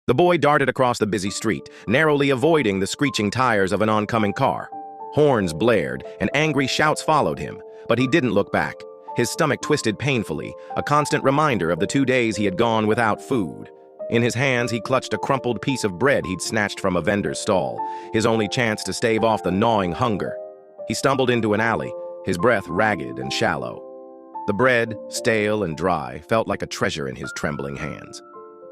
The boy darted across the busy street, narrowly avoiding the screeching tires of an oncoming car. Horns blared, and angry shouts followed him, but he didn't look back. His stomach twisted painfully, a constant reminder of the 2 days he had gone without food. In his hands, he clutched a crumpled piece of bread he'd snatched from a vendor's stall, his only chance to stave off the gnawing hunger. He stumbled into an alley, his breath ragged and shallow. The bread, stale and dry, felt like a treasure in his trembling hands.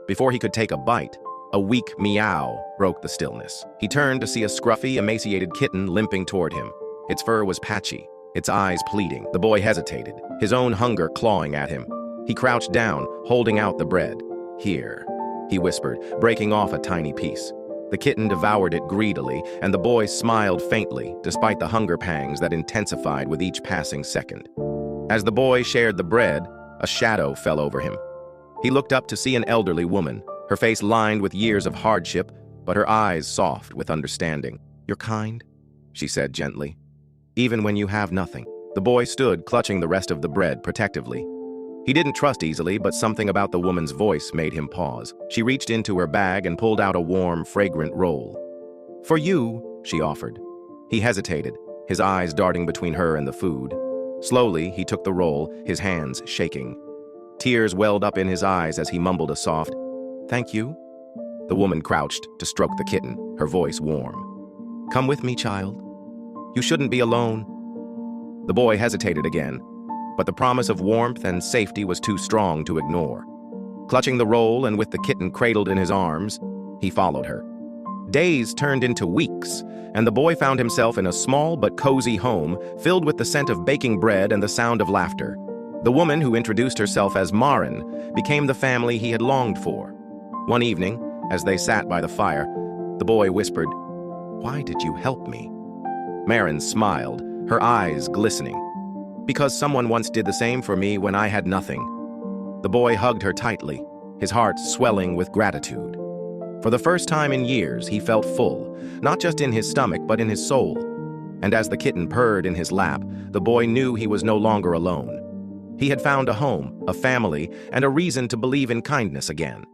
Before he could take a bite, a weak meow broke the stillness. He turned to see a scruffy, emaciated kitten limping toward him. Its fur was patchy, its eyes pleading. The boy hesitated, his own hunger clawing at him. He crouched down, holding out the bread. "Here," he whispered, breaking off a tiny piece. The kitten devoured it greedily, and the boy smiled faintly, despite the hunger pangs that intensified with each passing second. As the boy shared the bread, a shadow fell over him. He looked up to see an elderly woman, her face lined with years of hardship, but her eyes soft with understanding. "You're kind," she said gently. "Even when you have nothing." The boy stood, clutching the rest of the bread protectively. He didn't trust easily, but something about the woman's voice made him pause. She reached into her bag and pulled out a warm, fragrant roll. "For you," she offered. He hesitated, his eyes darting between her and the food. Slowly, he took the roll, his hands shaking. Tears welled up in his eyes as he mumbled a soft, "Thank you." The woman crouched to stroke the kitten, her voice warm. "Come with me, child. You shouldn't be alone." The boy hesitated again, but the promise of warmth and safety was too strong to ignore. Clutching the roll and with the kitten cradled in his arms, he followed her. Days turned into weeks, and the boy found himself in a small but cozy home filled with the scent of baking bread and the sound of laughter. The woman, who introduced herself as Marin, became the family he had longed for. One evening, as they sat by the fire, the boy whispered, "Why did you help me?" Marin smiled, her eyes glistening. "Because someone once did the same for me when I had nothing." The boy hugged her tightly, his heart swelling with gratitude. For the first time in years, he felt full, not just in his stomach, but in his soul. And as the kitten purred in his lap, the boy knew he was no longer alone. He had found a home, a family, and a reason to believe in kindness again.